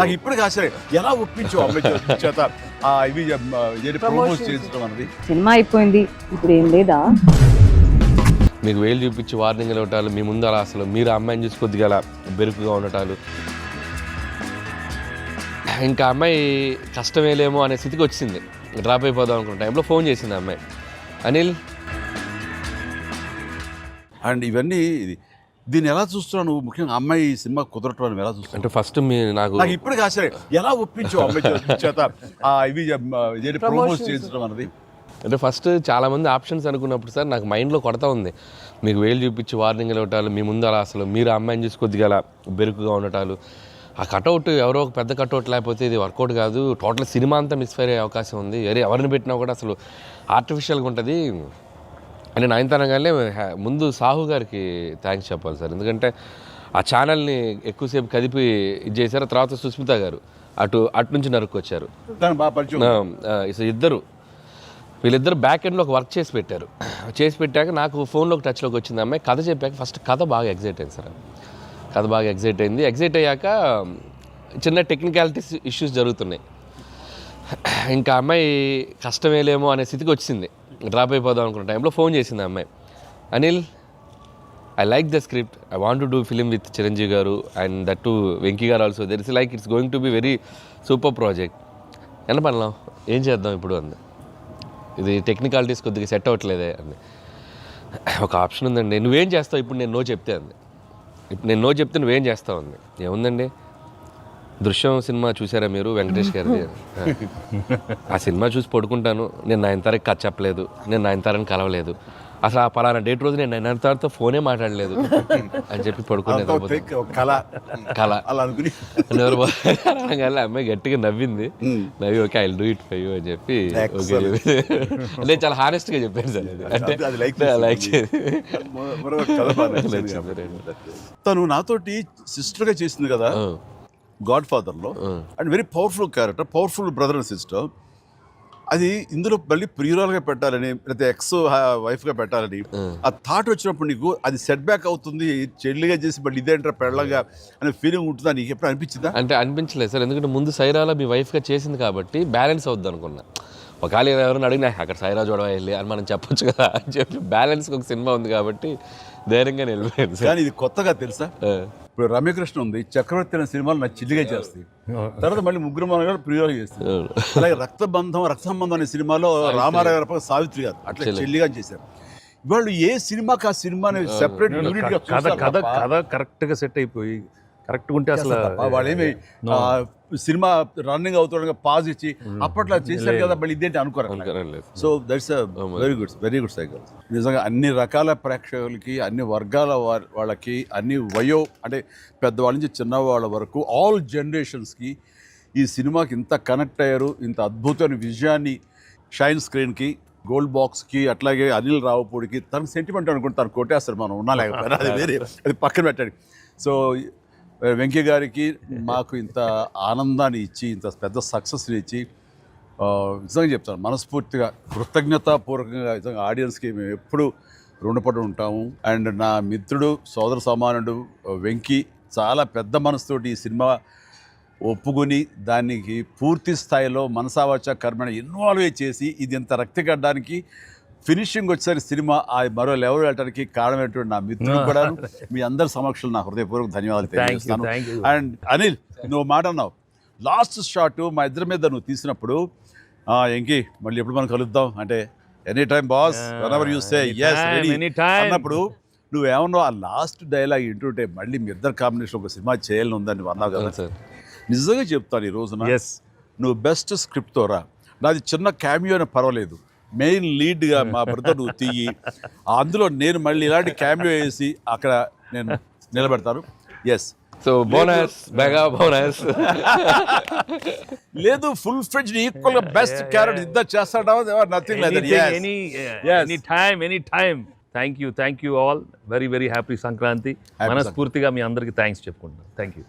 నాకు ఇప్పటికి ఆశ్చర్యం ఎలా ఒప్పించు అమ్మాయి చేత ఇవి ప్రమోట్ చేయించడం అన్నది. సినిమా అయిపోయింది, ఇప్పుడు ఏం లేదా? మీకు వేలు చూపించి వార్నింగ్ ఇవ్వటాలు, మీ ముందు అలా అసలు మీరు అమ్మాయిని చూసి కొద్దిగా అలా బెరుకుగా ఉండటాలు, ఇంకా అమ్మాయి కష్టమేలేమో అనే స్థితికి వచ్చింది. డ్రాప్ అయిపోదాం అనుకున్న టైంలో ఫోన్ చేసింది అమ్మాయి, అనిల్. అండ్ ఇవన్నీ దీన్ని ఎలా చూస్తున్నావు నువ్వు? ముఖ్యంగా అమ్మాయి సినిమా కుదరటం అని ఎలా చూస్తావు? అంటే ఫస్ట్ నాకు ఇప్పటికి ఆశ్చర్యం ఎలా ఒప్పించు అమ్మాయి చేత ఇవి ప్రమోట్ చేయించడం అన్నది. అంటే ఫస్ట్ చాలామంది ఆప్షన్స్ అనుకున్నప్పుడు సార్ నాకు మైండ్లో కొడతా ఉంది. మీకు వేలు చూపించి వార్నింగ్ ఇవ్వటాలు, మీ ముందు అలా అసలు మీరు అమ్మాయిని చూసి కొద్దిగా అలా బెరుకుగా ఉండటాలు, ఆ కటౌట్ ఎవరో ఒక పెద్ద కటౌట్ లేకపోతే ఇది వర్కౌట్ కాదు, టోటల్ సినిమా అంతా మిస్ఫైర్ అయ్యే అవకాశం ఉంది, ఎవరిని పెట్టినా కూడా అసలు ఆర్టిఫిషియల్గా ఉంటుంది అని నయనతారగానే ముందు సాహు గారికి థ్యాంక్స్ చెప్పాలి సార్. ఎందుకంటే ఆ ఛానల్ని ఎక్కువసేపు కదిపి ఇది చేశారు. తర్వాత సుస్మిత గారు అటు నుంచి నరుక్కొచ్చారు. వీళ్ళిద్దరు బ్యాక్ ఎండ్లో ఒక వర్క్ చేసి పెట్టారు. చేసి పెట్టాక నాకు ఫోన్లోకి టచ్లోకి వచ్చింది అమ్మాయి. కథ చెప్పాక ఫస్ట్ కథ బాగా ఎగ్జైట్ అయింది సార్. కథ బాగా ఎగ్జైట్ అయింది. ఎగ్జైట్ అయ్యాక చిన్న టెక్నికాలిటీస్ ఇష్యూస్ జరుగుతున్నాయి. ఇంకా అమ్మాయి కష్టమేలేమో అనే స్థితికి వచ్చింది. డ్రాప్ అయిపోదాం అనుకున్న టైంలో ఫోన్ చేసింది అమ్మాయి, Anil, I like the script, I want to do film with Chiranjeevi గారు అండ్ దట్ టు వెంకీ గారు also. There is like it's going to be very super project. ఎంత పడలాం, ఏం చేద్దాం ఇప్పుడు అంది. ఇది టెక్నికాలిటీస్ కొద్దిగా సెట్ అవ్వట్లేదే అంది. ఒక ఆప్షన్ ఉందండి, నువ్వేం చేస్తావు ఇప్పుడు నేను నో చెప్తే అంది. ఇప్పుడు నేను నో చెప్తే నువ్వేం చేస్తావు అంది. ఏముందండి, దృశ్యం సినిమా చూసారా మీరు, వెంకటేష్ గారిది? ఆ సినిమా చూసి పడుకుంటాను, నేను నయనతారకి కథ చెప్పలేదు, నేను నయనతారని కలవలేదు, అసలు ఆ పలానా డేట్ రోజు నేను నయనతారతో ఫోనే మాట్లాడలేదు అని చెప్పి పడుకునేది. కళ అనగానే అమ్మాయి గట్టిగా నవ్వింది. నవ్వి okay I will do it for you అని చెప్పి నేను చాలా హానెస్ట్గా చెప్పాను సార్. అది అంటే లైక్ తను నాతోటి సిస్టర్గా చేసింది కదా గాడ్ ఫాదర్లో, and very powerful character, powerful brother and sister. అది ఇందులో మళ్ళీ ప్రియురాలుగా పెట్టాలని లేకపోతే ఎక్స్ వైఫ్గా పెట్టాలని ఆ థాట్ వచ్చినప్పుడు నీకు అది సెట్ బ్యాక్ అవుతుంది, చెల్లిగా చేసి మళ్ళీ ఇదేంటారా పెళ్ళగా అనే ఫీలింగ్ ఉంటుందా నీకు ఎప్పుడు అనిపించిందా? అంటే అనిపించలేదు సార్, ఎందుకంటే ముందు సైరాలో మీ వైఫ్గా చేసింది కాబట్టి బ్యాలెన్స్ అవుద్ది అనుకున్నా. ఒకవేళ ఎవరైనా అడిగినా అక్కడ సైరా చూడవా వెళ్ళి అని మనం చెప్పొచ్చు కదా అని చెప్పి బ్యాలెన్స్కి ఒక సినిమా ఉంది కాబట్టి ధైర్యంగా వెళ్ళిపోయింది. కానీ ఇది కొత్తగా తెలుసా, ఇప్పుడు రమ్యకృష్ణ ఉంది, చక్రవర్తి అనే సినిమాలు నాకు చిల్లిగా చేస్తాయి, తర్వాత మళ్ళీ ముగ్గురు మనగారు ప్రియులు చేస్తారు. అలాగే రక్త సంబంధం అనే సినిమాలో రామారావు గారు సావిత్రి గారు అట్లా చెల్లిగా చేశారు. వాళ్ళు ఏ సినిమాకి ఆ సినిమాని సెపరేట్ యూనిట్ గా కథ కరెక్ట్ గా సెట్ అయిపోయి కరెక్ట్ ఉంటే అసలు వాళ్ళేమి సినిమా రన్నింగ్ అవుతుండగా పాజ్ ఇచ్చి అప్పట్లో చేశారు కదా మళ్ళీ ఇదేంటి అనుకోరు. So that's very good cycle. నిజంగా అన్ని రకాల ప్రేక్షకులకి, అన్ని వర్గాల వాళ్ళకి, అన్ని అంటే పెద్దవాళ్ళ నుంచి చిన్నవాళ్ళ వరకు ఆల్ జనరేషన్స్కి ఈ సినిమాకి ఇంత కనెక్ట్ అయ్యారు. ఇంత అద్భుతమైన విజయాన్ని షైన్ స్క్రీన్కి, గోల్డ్ బాక్స్కి, అట్లాగే అనిల్ రావుపూడికి తనకు సెంటిమెంట్ అనుకుంటే తను కొట్టేస్తారు, మనం ఉన్నా లేకపోయినా అది వేరే, అది పక్కన పెట్టండి. సో వెంకయ్య గారికి మాకు ఇంత ఆనందాన్ని ఇచ్చి, ఇంత పెద్ద సక్సెస్ని ఇచ్చి నిజంగా చెప్తాను మనస్ఫూర్తిగా కృతజ్ఞతాపూర్వకంగా నిజంగా ఆడియన్స్కి మేము ఎప్పుడు రుణపడి ఉంటాము. అండ్ నా మిత్రుడు, సోదర సమానుడు వెంకీ చాలా పెద్ద మనసుతోటి ఈ సినిమా ఒప్పుకొని దానికి పూర్తి స్థాయిలో మనసావాచ కర్మని ఇన్వాల్వ్ చేసి ఇది ఇంత రక్తిగడ్డానికి ఫినిషింగ్ వచ్చేసరి సినిమా ఆ మరో లెవెల్ వెళ్ళడానికి కారణమైనటువంటి నా మిత్రుడు కూడా మీ అందరి సమక్షంలో నా హృదయపూర్వక ధన్యవాదాలు తెలియజేస్తాను. అండ్ అనిల్, నువ్వు మాట అన్నావు లాస్ట్ షాట్ మా ఇద్దరి మీద నువ్వు తీసినప్పుడు, ఎంకి మళ్ళీ ఎప్పుడు మనం కలుద్దాం అంటే any time boss, whenever you say yes ready అన్నప్పుడు నువ్వేమన్నావు, ఆ లాస్ట్ డైలాగ్ వింటుంటే మళ్ళీ మీ ఇద్దరు కాంబినేషన్ ఒక సినిమా చేయాలని ఉందని నువ్వు అన్నావు కదా సార్. నిజంగా చెప్తాను, ఈ రోజున నువ్వు బెస్ట్ స్క్రిప్ట్తో రా, నాది చిన్న క్యామియో అయినా పర్వాలేదు, మెయిన్ లీడ్గా మా బ్రదర్ నువ్వు తీయి, అందులో నేను మళ్ళీ ఇలాంటి క్యామియో వేసి అక్కడ నేను నిలబెడతాను. Yes, so bonus, mega bonus. లేదు ఫుల్ ఫ్రెండ్ ఈక్వల్ గా బెస్ట్ క్యారెక్టర్ ఇద్దరు చేస్తాడా, nothing like that. Any time. Thank you all. Very very happy Sankranti. మనస్ఫూర్తిగా మీ అందరికి థ్యాంక్స్ చెప్పుకుంటున్నాను. Thank you.